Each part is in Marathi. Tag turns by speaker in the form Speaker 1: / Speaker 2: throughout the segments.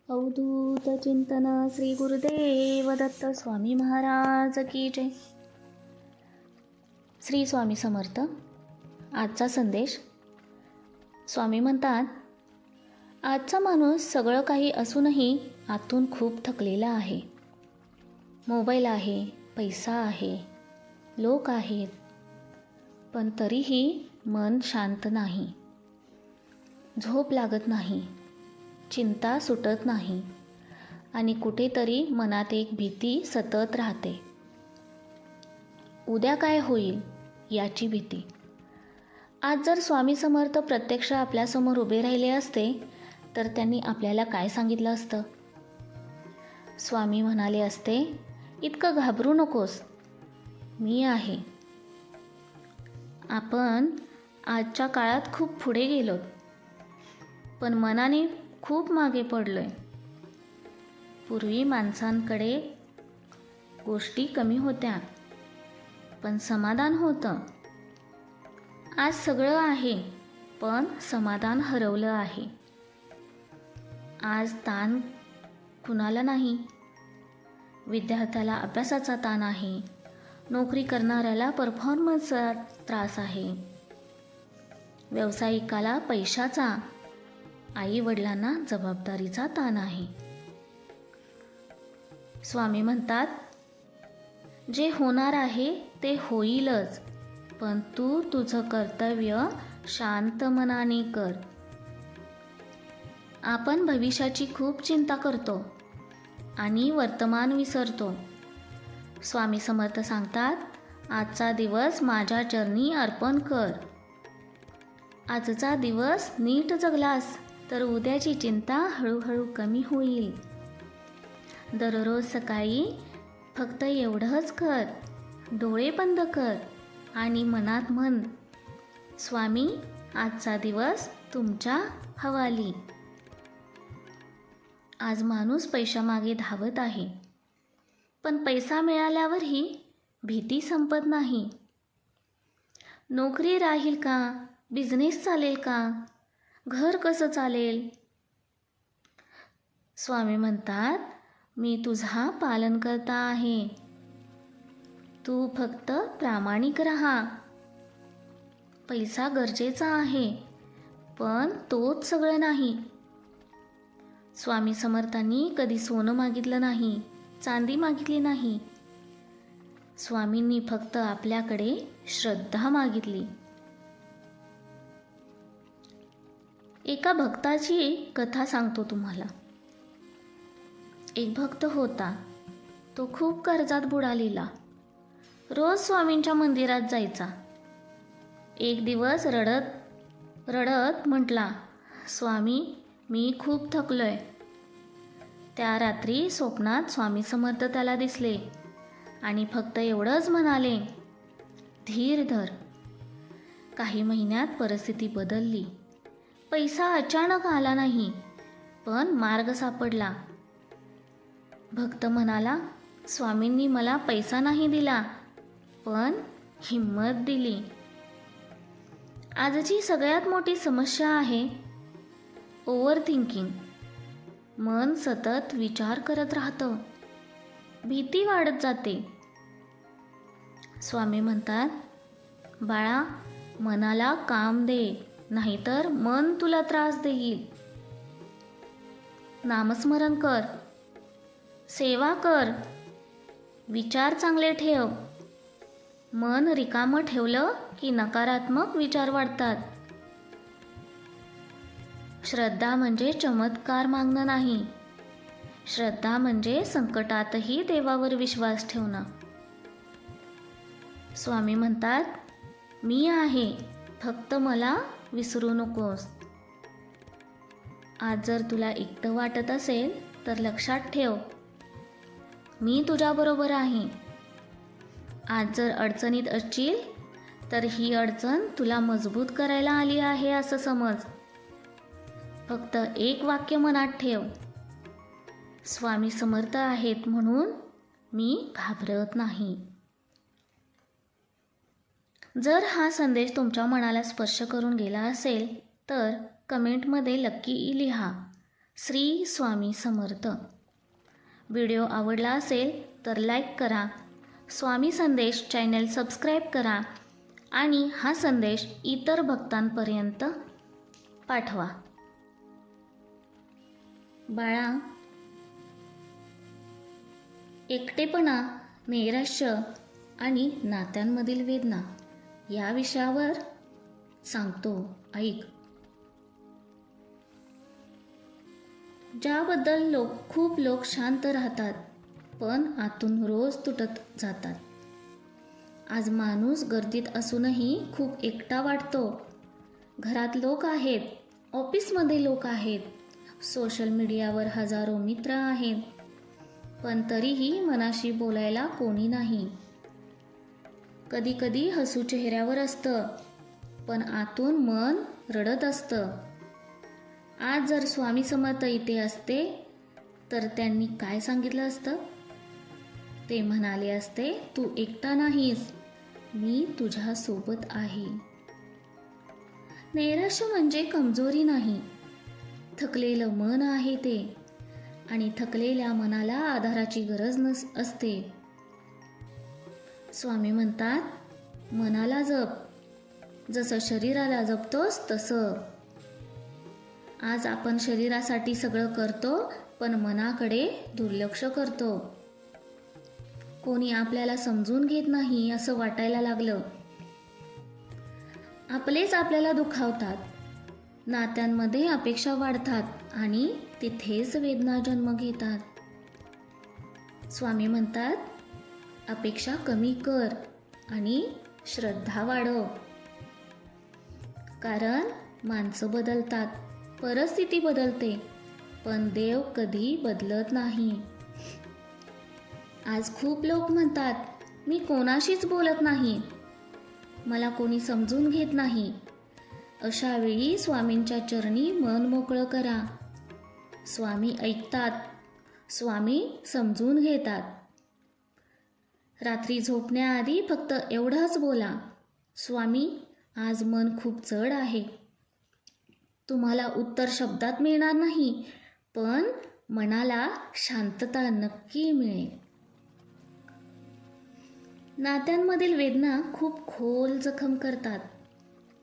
Speaker 1: अवधूत चिंतन श्री गुरुदेव दत्त स्वामी महाराज की जय. श्री स्वामी समर्थ. आजचा संदेश. स्वामी म्हणतात, आजचा माणूस सगळं काही असूनही आतून खूप थकलेला आहे. मोबाईल आहे, पैसा आहे, लोक आहेत, पण तरीही मन शांत नाही. झोप लागत नाही, चिंता सुटत नाही आणि कुठेतरी मनात एक भीती सतत राहते. उद्या काय होईल याची भीती. आज जर स्वामी समर्थ प्रत्यक्ष आपल्यासमोर उभे राहिले असते तर त्यांनी आपल्याला काय सांगितलं असतं? स्वामी म्हणाले असते, इतकं घाबरू नकोस, मी आहे. आपण आजच्या काळात खूप पुढे गेलोत, पण मनाने खूप मागे पडलोय. पूर्वी माणसांकडे गोष्टी कमी होत्या, पण समाधान होतं. आज सगळं आहे, पण समाधान हरवलं आहे. आज ताण कुणाला नाही. विद्यार्थ्याला अभ्यासाचा ताण आहे, नोकरी करणाऱ्याला परफॉर्मन्सचा त्रास आहे, व्यावसायिकाला पैशाचा, आई वडिलांना जबाबदारीचा ताण आहे. स्वामी म्हणतात, जे होणार आहे ते होईलच, पण तू तुझं कर्तव्य शांत मनाने कर. आपण भविष्याची खूप चिंता करतो आणि वर्तमान विसरतो. स्वामी समर्थ सांगतात, आजचा दिवस माझ्या चरणी अर्पण कर. आजचा दिवस नीट जगलास तर उद्याची चिंता हळूहळू कमी होईल. दररोज सकाळी फक्त एवढंच कर. डोळे बंद कर आणि मनात म्हण, स्वामी, आजचा दिवस तुमच्या हवाली. आज माणूस पैशामागे धावत आहे, पण पैसा मिळाल्यावरही भीती संपत नाही. नोकरी राहील का? बिझनेस चालेल का? घर कसं चालेल? स्वामी म्हणतात, मी तुझा पालनकर्ता आहे. तू फक्त प्रामाणिक राहा. पैसा गरजेचा आहे, पण तोच सगळं नाही. स्वामी समर्थांनी कधी सोनं मागितलं नाही, चांदी मागितली नाही. स्वामींनी फक्त आपल्याकडे श्रद्धा मागितली. एका भक्ताची कथा सांगतो तुम्हाला. एक भक्त होता. तो खूप कर्जात बुडालेला. रोज स्वामींच्या मंदिरात जायचा. एक दिवस रडत रडत म्हटला, स्वामी, मी खूप थकलोय. त्या रात्री स्वप्नात स्वामी समर्थ त्याला दिसले आणि फक्त एवढंच म्हणाले, धीर धर. काही महिन्यात परिस्थिती बदलली. पैसा अचानक आला नाही, पण मार्ग सापडला. भक्त म्हणाला, स्वामींनी मला पैसा नाही दिला, पण हिंमत दिली. आजची सगळ्यात मोठी समस्या आहे ओव्हर थिंकिंग. मन सतत विचार करत राहतं. भीती वाढत जाते. स्वामी म्हणतात, बाळा, मनाला काम दे, नाहीतर मन तुला त्रास देईल. नामस्मरण कर, सेवा कर, विचार चांगले ठेव. मन रिकामं ठेवलं की नकारात्मक विचार वाढतात. श्रद्धा म्हणजे चमत्कार मागणं नाही. श्रद्धा म्हणजे संकटातही देवावर विश्वास ठेवणं. स्वामी म्हणतात, मी आहे, फक्त मला विसरू नकोस. आज जर तुला एकटं वाटत असेल तर लक्षात ठेव, मी तुझ्याबरोबर आहे. आज जर अडचणीत असशील तर ही अडचण तुला मजबूत करायला आली आहे असं समज. फक्त एक वाक्य मनात ठेव, स्वामी समर्थ आहेत म्हणून मी घाबरत नाही. जर हा संदेश तुमच्या मनाला स्पर्श करून गेला असेल तर कमेंटमध्ये नक्की लिहा, श्री स्वामी समर्थ. व्हिडिओ आवडला असेल तर लाईक करा, स्वामी संदेश चॅनल सबस्क्राईब करा आणि हा संदेश इतर भक्तांपर्यंत पाठवा. बाळा, एकटेपणा, नैराश्य आणि नात्यांमधील वेदना या विषयावर सांगतो, ऐक. ज्याबद्दल खूप लोक शांत राहतात पण आतून रोज तुटत जातात. आज माणूस गर्दीत असूनही खूप एकटा वाटतो. घरात लोक आहेत, ऑफिसमध्ये लोक आहेत, सोशल मीडियावर हजारो मित्र आहेत, पण तरीही मनाशी बोलायला कोणी नाही. कधी कधी हसू चेहऱ्यावर असतं पण आतून मन रडत असतं. आज जर स्वामी समर्थ इथे असते तर त्यांनी काय सांगितलं असतं? ते म्हणाले असते, तू एकटा नाहीस, मी तुझ्या सोबत आहे. नैराश्य म्हणजे कमजोरी नाही, थकलेलं मन आहे ते, आणि थकलेल्या मनाला आधाराची गरज असते. स्वामी म्हणतात, मनाला जप, जसं शरीराला जपतोस तसं. आज आपण शरीरासाठी सगळं करतो पण मनाकडे दुर्लक्ष करतो. कोणी आपल्याला समजून घेत नाही असं वाटायला लागलं. आपलेच आपल्याला दुखावतात, नात्यांमध्ये अपेक्षा वाढतात आणि तिथेच वेदना जन्म घेतात. स्वामी म्हणतात, अपेक्षा कमी कर आणि श्रद्धा वाढव. कारण माणसं बदलतात, परिस्थिती बदलते, पण देव कधी बदलत नाही. आज खूप लोक म्हणतात, मी कोणाशीच बोलत नाही, मला कोणी समजून घेत नाही. अशा वेळी स्वामींच्या चरणी मन मोकळं करा. स्वामी ऐकतात, स्वामी समजून घेतात. रात्री झोपण्याआधी फक्त एवढंच बोला, स्वामी, आज मन खूप जड आहे. तुम्हाला उत्तर शब्दात मिळणार नाही, पण मनाला शांतता नक्की मिळेल. नात्यांमधील वेदना खूप खोल जखम करतात.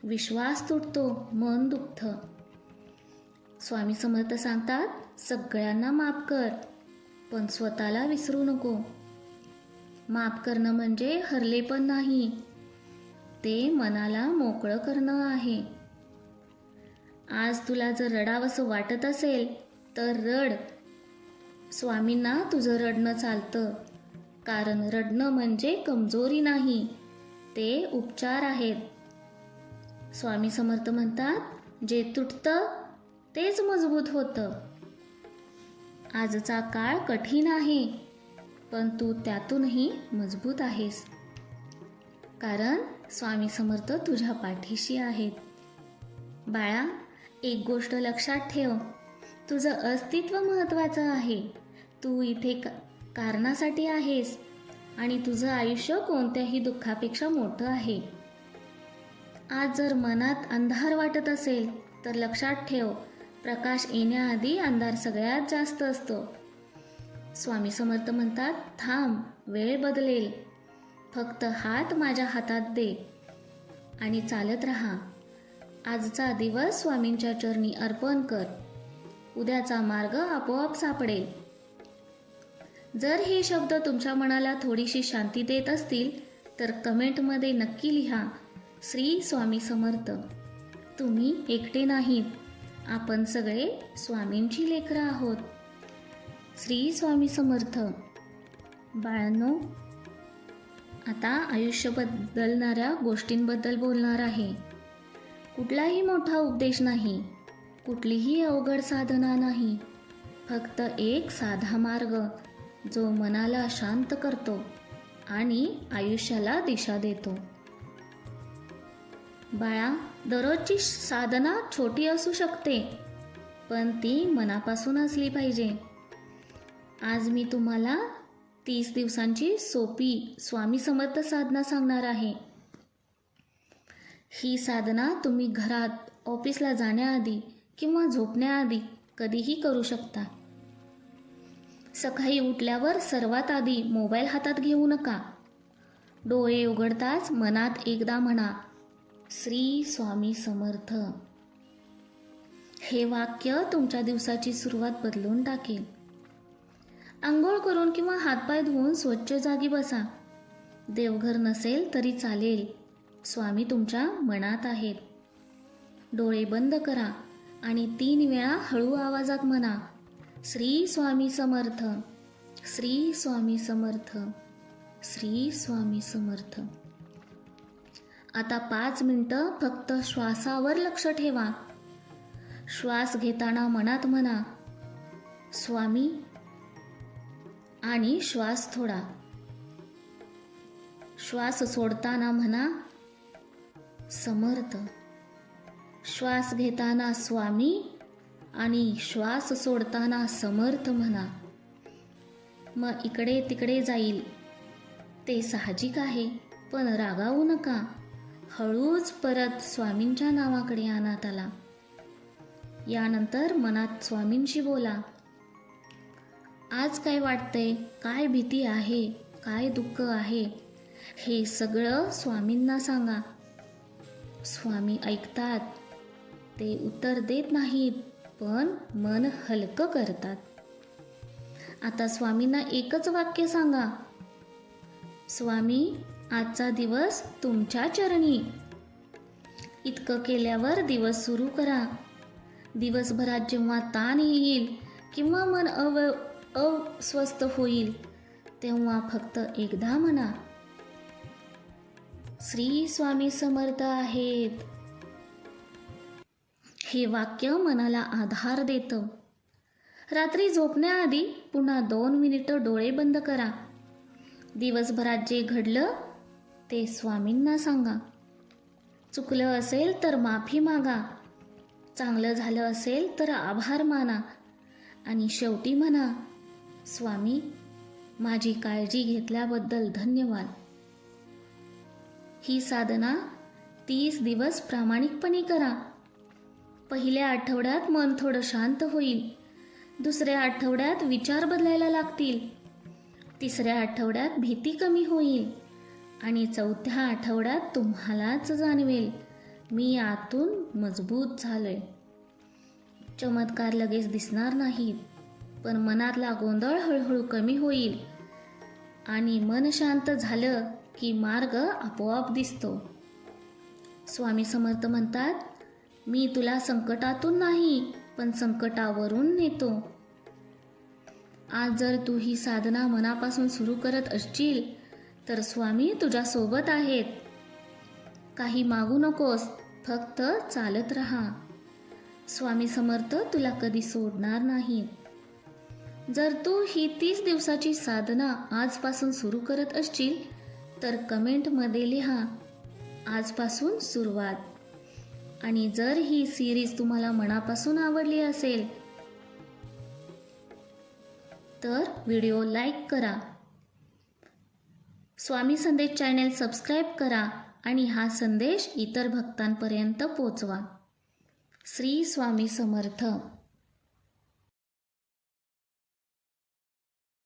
Speaker 1: विश्वास तुटतो, मन दुखतं. स्वामी समर्थ सांगतात, सगळ्यांना माफ कर, पण स्वतःला विसरू नको. माफ करणं म्हणजे हरले पण नाही, ते मनाला मोकळं करणं आहे. आज तुला जर रडावंसं वाटत असेल तर रड. स्वामींना तुझं रडणं चालतं, कारण रडणं म्हणजे कमजोरी नाही, ते उपचार आहेत. स्वामी समर्थ म्हणतात, जे तुटतं तेच मजबूत होतं. आजचा काळ कठीण आहे, पण तू त्यातूनही मजबूत आहेस, कारण स्वामी समर्थ तुझ्या पाठीशी आहेत. बाळा, एक गोष्ट लक्षात ठेव, तुझं अस्तित्व महत्त्वाचं आहे. तू इथे कारणासाठी आहेस आणि तुझं आयुष्य कोणत्याही दुःखापेक्षा मोठं आहे. आज जर मनात अंधार वाटत असेल तर लक्षात ठेव, प्रकाश येण्याआधी अंधार सगळ्यात जास्त असतो. स्वामी समर्थ म्हणतात, थांब, वेळ बदलेल, फक्त हात माझ्या हातात दे आणि चालत राहा. आजचा दिवस स्वामींच्या चरणी अर्पण कर, उद्याचा मार्ग आपोआप सापडेल. जर हे शब्द तुमच्या मनाला थोडीशी शांती देत असतील तर कमेंटमध्ये नक्की लिहा, श्री स्वामी समर्थ. तुम्ही एकटे नाहीत, आपण सगळे स्वामींची लेकरं आहोत. श्री स्वामी समर्थ. बाळांनो, आता आयुष्य बदलणाऱ्या गोष्टींबद्दल बोलणार आहे. कुठलाही मोठा उपदेश नाही, कुठलीही अवघड साधना नाही, फक्त एक साधा मार्ग जो मनाला शांत करतो आणि आयुष्याला दिशा देतो. बाळा, दररोजची साधना छोटी असू शकते, पण ती मनापासून असली पाहिजे. आज मी तुम्हाला 30 दिवसांची सोपी स्वामी समर्थ साधना सांगणार आहे. ही साधना तुम्ही घरात, ऑफिसला जाण्याआधी किंवा झोपण्याआधी कधीही करू शकता. सकाळी उठल्यावर सर्वात आधी मोबाईल हातात घेऊ नका. डोळे उघडताच मनात एकदा म्हणा, श्री स्वामी समर्थ. हे वाक्य तुमच्या दिवसाची सुरुवात बदलून टाकेल. आंघोळ करून किंवा हातपाय धुवून स्वच्छ जागी बसा. देवघर नसेल तरी चालेल, स्वामी तुमच्या मनात आहेत. डोळे बंद करा आणि 3 वेळा हळू आवाजात म्हणा, श्री स्वामी समर्थ, श्री स्वामी समर्थ, श्री स्वामी समर्थ. आता 5 मिनिटं फक्त श्वासावर लक्ष ठेवा. श्वास घेताना मनात म्हणा, स्वामी, आणि श्वास थोडा. श्वास सोडताना म्हणा, समर्थ. श्वास घेताना स्वामी आणि श्वास सोडताना समर्थ म्हणा. मग इकडे तिकडे जाईल, ते साहजिक आहे, पण रागावू नका. हळूच परत स्वामींच्या नावाकडे आणा त्याला. यानंतर मनात स्वामींशी बोला, आज काय वाटतंय, काय भीती आहे, काय दुःख आहे, हे सगळं स्वामींना सांगा. स्वामी ऐकतात. ते उत्तर देत नाहीत, पण मन हलकं करतात. आता स्वामींना एकच वाक्य सांगा, स्वामी, आजचा दिवस तुमच्या चरणी. इतकं केल्यावर दिवस सुरू करा. दिवसभरात जेव्हा ताण येईल किंवा मन अस्वस्थ होईल, तेव्हा फक्त एकदा म्हणा, श्री स्वामी समर्थ आहेत. हे वाक्य मनाला आधार देतं. रात्री झोपण्याआधी पुन्हा 2 मिनिटं डोळे बंद करा. दिवसभरात जे घडलं ते स्वामींना सांगा. चुकलं असेल तर माफी मागा. चांगलं झालं असेल तर आभार माना. आणि शेवटी म्हणा, स्वामी, माझी काळजी घेतल्याबद्दल धन्यवाद. ही साधना 30 दिवस प्रामाणिकपणे करा. पहिल्या आठवड्यात मन थोडं शांत होईल. दुसऱ्या आठवड्यात विचार बदलायला लागतील. तिसऱ्या आठवड्यात भीती कमी होईल. आणि चौथ्या आठवड्यात तुम्हालाच जाणवेल, मी आतून मजबूत झालोय. चमत्कार लगेच दिसणार नाहीत, पण मनातला गोंधळ हळूहळू कमी होईल. आणि मन शांत झालं की मार्ग आपोआप दिसतो. स्वामी समर्थ म्हणतात, मी तुला संकटातून नाही, पण संकटावरून नेतो. आज जर तू ही साधना मनापासून सुरू करत असशील तर स्वामी तुझ्या सोबत आहेत. काही मागू नकोस, फक्त चालत राहा. स्वामी समर्थ तुला कधी सोडणार नाहीत. जर तू ही 30 दिवसाची साधना आजपासून सुरू करत असशील तर कमेंटमध्ये लिहा, आजपासून सुरुवात. आणि जर ही सिरीज तुम्हाला मनापासून आवडली असेल तर व्हिडिओ लाईक करा. स्वामी संदेश चॅनल सबस्क्राईब करा आणि हा संदेश इतर भक्तांपर्यंत पोचवा. श्री स्वामी समर्थ.